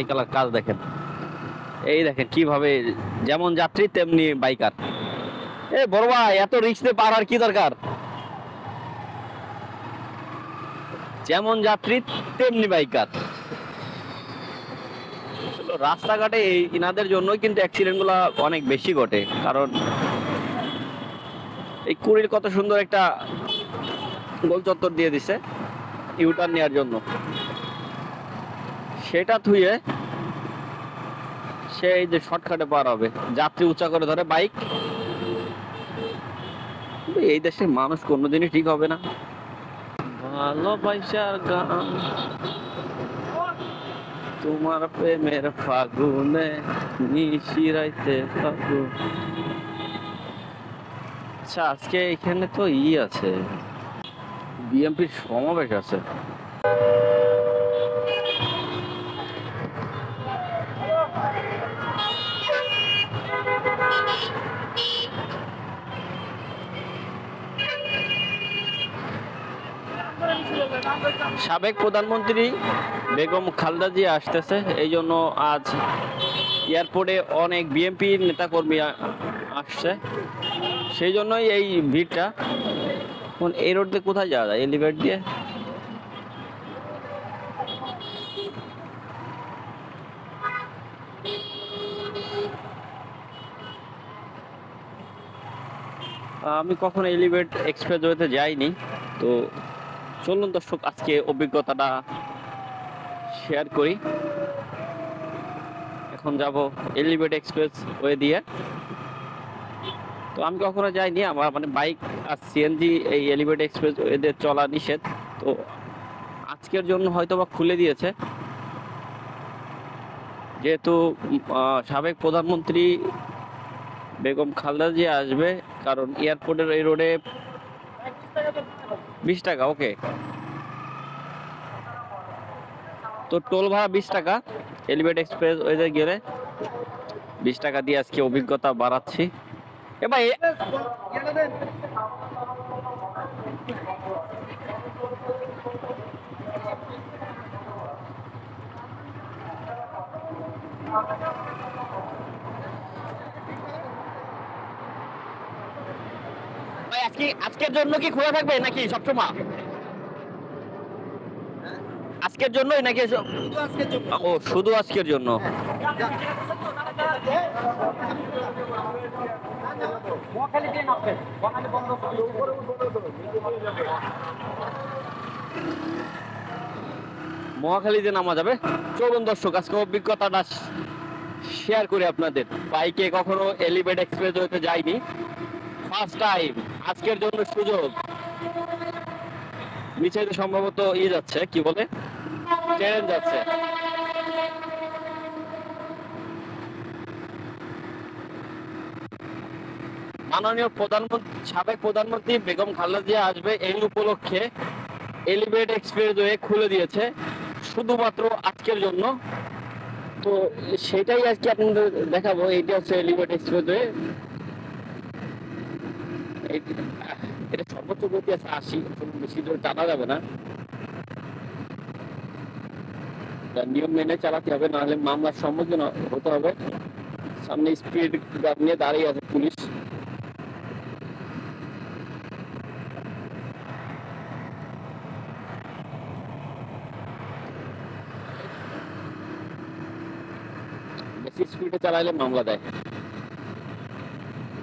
Colour কাজ দেখেন, এই দেখেন কিভাবে, যেমন যাত্রী তেমনি বাইকার। এ বড় ভাই, এত রিস্ক নিয়ে পার আর কি দরকার? যেমন যাত্রী তেমনি বাইকার। রাস্তাঘাটে এই ইনাদের জন্যই কিন্তু অ্যাক্সিডেন্ট গুলা অনেক বেশি ঘটে, কারণ এই কুড়ির কত সুন্দর একটা গোল চত্বর দিয়ে দিছে ইউটার্ন নেওয়ার জন্য, সেটা থুয়ে সে এই যে শর্টকাটে পার হবে, যাত্রী উঁচা করে ধরে বাইক। এই দেশের মানুষ কোনোদিনই ঠিক হবে না। ভালোবাসার গান তোমার প্রেমের ফাগুনে নিশিরাইতে ফাগুন। আচ্ছা, আজকে এখানে তো আছে, বিএনপির সমাবেশ আছে। সাবেক প্রধানমন্ত্রী বেগম খালেদা জিয়া আসতেছে, এই জন্য আজ এয়ারপোর্টে অনেক বিএনপি নেতাকর্মী আসছে, সেই জন্যই এই ভিড়টা। এই রোড দিয়ে কোথায় যাওয়া যায়? এলিভেট দিয়ে? আমি কখনো এলিভেট এক্সপ্রেসওয়েতে যাইনি, তো চলুন দর্শক আজকে অভিজ্ঞতাটা শেয়ার করি। এখন যাব এলিভেট এক্সপ্রেস ওয়ে দিয়ে। তো আমি কখনো যাইনি, আমার মানে বাইক আর সিএনজি এই এলিভেট এক্সপ্রেস ওয়েতে চলা নিষেধ, তো আজকের জন্য হয়তো বা খুলে দিয়েছে, যেহেতু সাবেক প্রধানমন্ত্রী বেগম খালেদা জিয়া আসবে। কারণ এয়ারপোর্টের এই রোডে 20 টাকা, ওকে। তো টোল ভাড়া 20 টাকা, এলিভেট এক্সপ্রেস ওয়েতে গেলে 20 টাকা দিয়ে আজকে অভিজ্ঞতা বাড়াচ্ছি। এবার আজকের জন্য কি খোলা থাকবে নাকি সবসময়? আজকের জন্যই নাকি? ও, শুধু আজকের জন্য। মহাখালীতে নামা যাবে। চলুন দর্শক আজকে অভিজ্ঞতাটা শেয়ার করি আপনাদের। বাইকে কখনো এলিভেট এক্সপ্রেস হতে যাইনি, ফার্স্ট টাইম, আজকের জন্য সুযোগ। নিচে সম্ভবত যাচ্ছে, কি বলে, ট্রেন যাচ্ছে। মাননীয় প্রধানমন্ত্রী, সাবেক প্রধানমন্ত্রী বেগম খালেদা জিয়া আসবে, এই উপলক্ষে এলিভেট এক্সপ্রেসওয়ে খুলে দিয়েছে শুধুমাত্র আজকের জন্য। তো সেটাই আজকে আপনাদের দেখাবো। এইটা হচ্ছে এলিভেট এক্সপ্রেসওয়ে, এটা সর্বোচ্চ গতি আছে 80, বেশি জোরে টানা যাবে না, নিয়ম মেনে চালাতে হবে, নাহলে মামলার সম্মুখীন হতে হবে। সামনে স্পিড গার্ড নিয়ে দাঁড়িয়ে আছে পুলিশ। বেশি স্পিডে চালাইলে মামলা দেয়।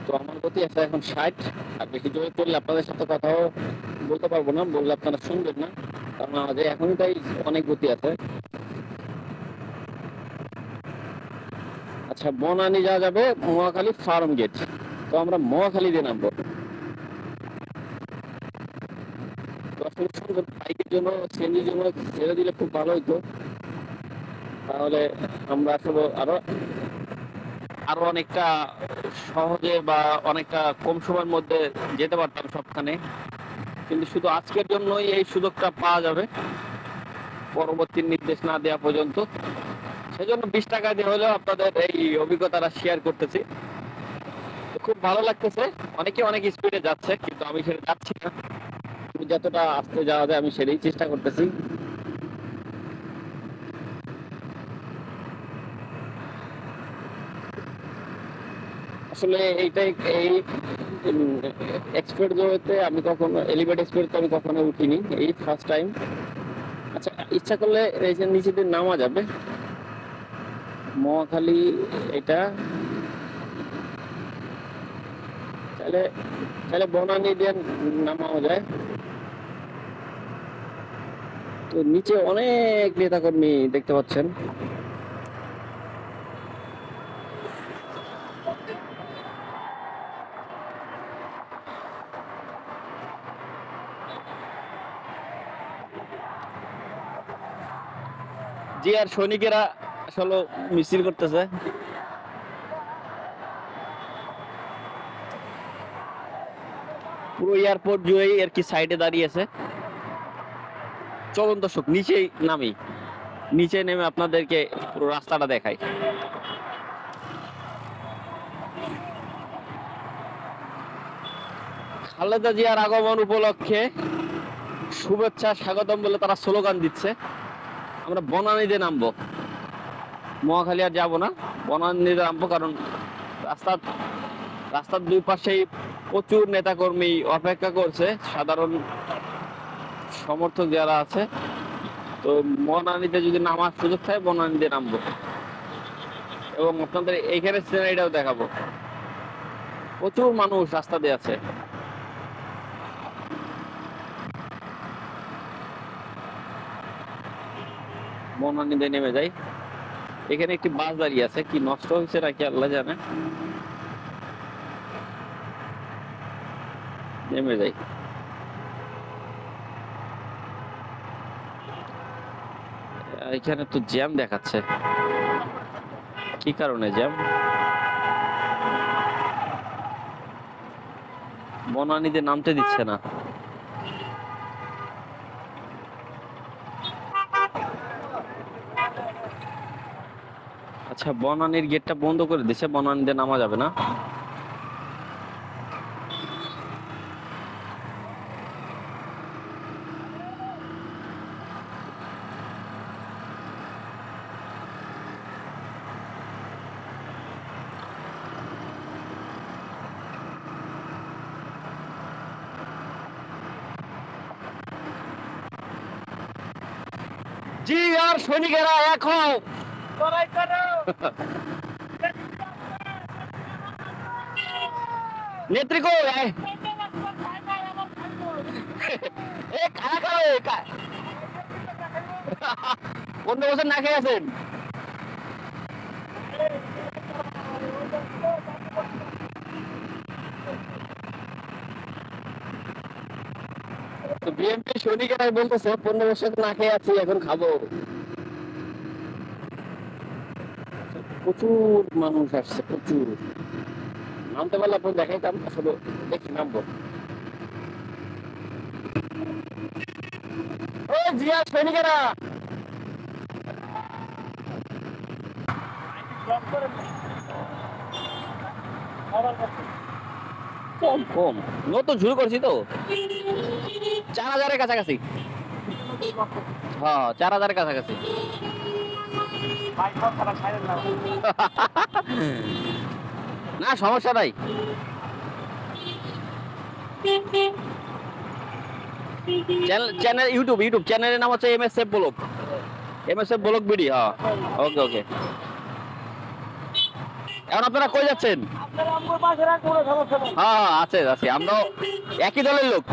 তো আমার গতি আছে এখন 60, আর বেশি জোরে চললে আপনাদের সাথে কথাও বলতে পারবো না, বললে আপনারা শুনবেন না, কারণ আমাদের এখনই তাই অনেক গতি আছে। আচ্ছা, বনানী যাওয়া যাবে মহাখালী ফার্ম গেট, তো আমরা মহাখালী দিয়ে নামবো। তো আসলে সুন্দর, বাইকের জন্য সিএনজির জন্য ছেড়ে দিলে খুব ভালো হইতো, তাহলে আমরা আসলে আরো অনেকটা সহজে বা অনেকটা কম সময়ের মধ্যে যেতে পারতাম সবখানে। কিন্তু শুধু আজকের জন্যই এই সুযোগটা পাওয়া যাবে, পরবর্তী নির্দেশ না দেওয়া পর্যন্ত। সেজন্য 20 টাকা দিয়ে হলেও আপনাদের এই অভিজ্ঞতাটা শেয়ার করতেছি। খুব ভালো লাগতেছে। অনেকে অনেক স্পিডে যাচ্ছে, কিন্তু আমি সেটা যাচ্ছি না, যতটা আস্তে যাওয়া যায় আমি সেটাই চেষ্টা করতেছি। আসলে এইটাই এই এক্সপ্রেস ওয়েতে আমি কখনো এলিভেটেড এক্সপ্রেস আমি কখনো উঠিনি, এই ফার্স্ট টাইম। আচ্ছা, ইচ্ছা করলে এই যে নিচে দিয়ে নামা যাবে মহাখালী, এটা তাহলে তাহলে বনানী দিয়ে নামাও যায়। তো নিচে অনেক নেতাকর্মী দেখতে পাচ্ছেন। জি, আর সৈনিকেরা আসলে মিছিল করতেছে। পুরো এয়ারপোর্ট জুড়েই আর কি সাইডে দাঁড়িয়েছে। চলুন দর্শক নিচেই নামি, নিচে নেমে আপনাদেরকে পুরো রাস্তাটা দেখাই। খালেদা জিয়ার আগমন উপলক্ষে শুভেচ্ছা স্বাগতম বলে তারা স্লোগান দিচ্ছে। আমরা বনানীতে নামবো, মহাখালী আর যাবো না, বনানীতে নামবো, কারণ রাস্তার দুই পাশেই প্রচুর নেতাকর্মী অপেক্ষা করছে, সাধারণ সমর্থক যারা আছে। তো বনানীতে যদি নামার সুযোগ থাকে বনানীতে নামবো এবং আপনাদের এইখানে সিনারিটাও দেখাবো। প্রচুর মানুষ রাস্তা দিয়ে আছে। বনানীতে নেমে যাই। এখানে একটি বাস দাঁড়িয়ে আছে, কি নষ্ট হয়েছে নাকি আল্লাহ জানে। নেমে যাই। এখানে তো জ্যাম দেখাচ্ছে, কি কারণে জ্যাম? বনানীতে নামতে দিচ্ছে না। আচ্ছা, বনানীর গেটটা বন্ধ করে দিচ্ছে, বনানীতে নামা যাবে না। জি, আর সৈনিকেরা এখন নেত্রী কো খাওয়া 15 বছর না খেয়ে আছেন। বিএনপি সৈনিকেরাই বলতেছে 15 বছর না খেয়ে আছি, এখন খাবো। প্রচুর মানুষ আসছে, প্রচুর। নামতে পারলে আপনার দেখাইতাম, আসলে দেখি নামবো। ওই জিয়া সৈনিকেরা কম কম, নতুন শুরু করছি তো। 4000-এর কাছাকাছি। হ্যাঁ, 4000-এর কাছাকাছি। না, সমস্যা নাই। চ্যানেল ইউটিউব চ্যানেলের নাম হচ্ছে MSF blog, MSF blog BD. হ্যাঁ, ওকে ওকে। এখন আপনারা কই যাচ্ছেন? হ্যাঁ আছে আছে, আমরাও একই দলের লোক।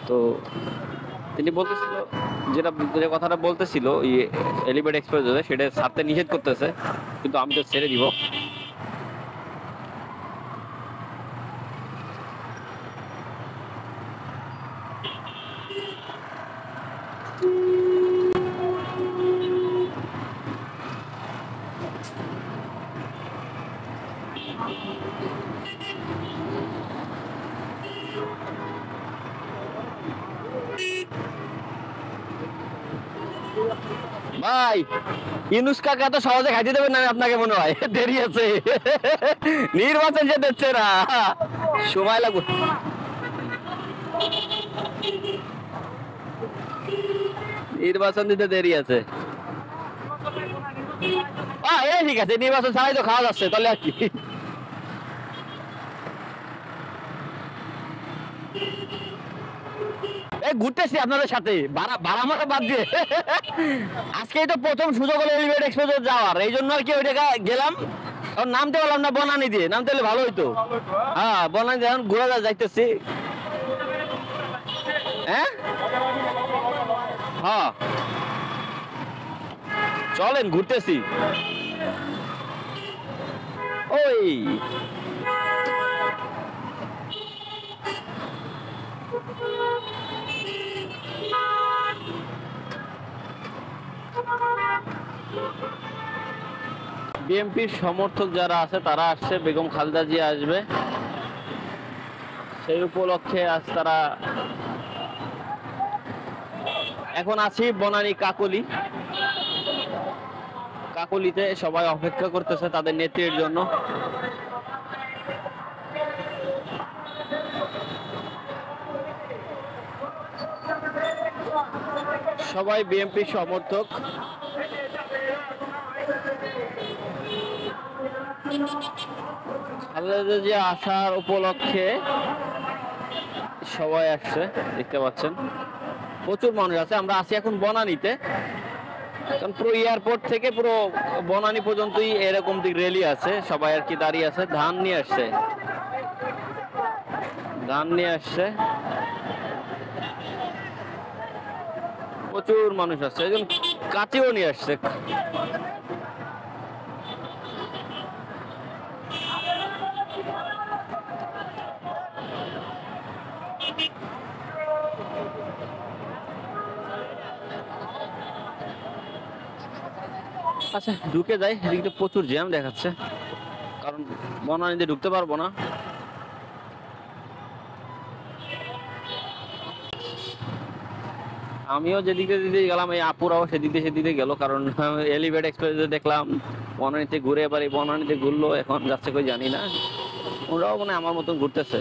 তো তিনি বলতেছিল, যে কথাটা বলতেছিল এলিভেটেড এক্সপ্রেস সেটা ছাড়তে নিষেধ করতেছে, কিন্তু আমি তো ছেড়ে দিব। ভাই ইউনুস কাকা তো সহজে খাইতে দেবেন না আপনাকে মনে হয়, দেরি আছে, নির্বাচন যে দিচ্ছে না, সময় লাগবে। নির্বাচন দিতে দেরি আছে। ঠিক আছে, নির্বাচন ছাড়াই তো খাওয়া যাচ্ছে, তাহলে আর কি। ঘুরতেছি আপনাদের সাথে, ভাড়া মারা বাদ দিয়ে। আজকেই তো প্রথম সুযোগ হলো এলিভেট এক্সপোজে যাওয়ার, এই জন্য আর কি ওই জায়গা গেলাম। নামতে পারলাম না বনানী দিয়ে, নামতে হলে ভালো হইতো। হ্যাঁ বনানী দিয়ে এখন ঘোরা যাইতেছি। হ্যাঁ হ্যাঁ চলেন ঘুরতেছি। ওই বিএনপির সমর্থক যারা আছে তারা আসছে, বেগম খালেদা জিয়া আসবে, সেই উপলক্ষে আজ তারা। এখন আছি বনানী কাকলিতে, সবাই অপেক্ষা করতেছে তাদের নেত্রীর জন্য। সবাই বিএনপি সমর্থক। খালেদা জিয়া আসার উপলক্ষে সবাই আসছে, দেখতে পাচ্ছেন প্রচুর মানুষ আছে। আমরা আছি এখন বনানীতে, কারণ পুরো এয়ারপোর্ট থেকে পুরো বনানী পর্যন্তই এরকম দিক র্যালি আছে, সবাই আর কি দাঁড়িয়ে আছে। ধান নিয়ে আসছে, প্রচুর মানুষ আসছে, একজন কাঁচিও নিয়ে আসছে। আচ্ছা ঢুকে যাই, এদিকে প্রচুর জ্যাম দেখাচ্ছে, কারণ বনানীতে ঢুকতে পারবো না। আমিও যেদিকে গেলাম, এই আপুরাও সেদিকে গেল, কারণ এলিভেট এক্সপ্রেসে দেখলাম বনানীতে ঘুরে, এবার এই বনানীতে ঘুরলো, এখন যাচ্ছে কই জানি না। ওরাও মানে আমার মতন ঘুরতেছে।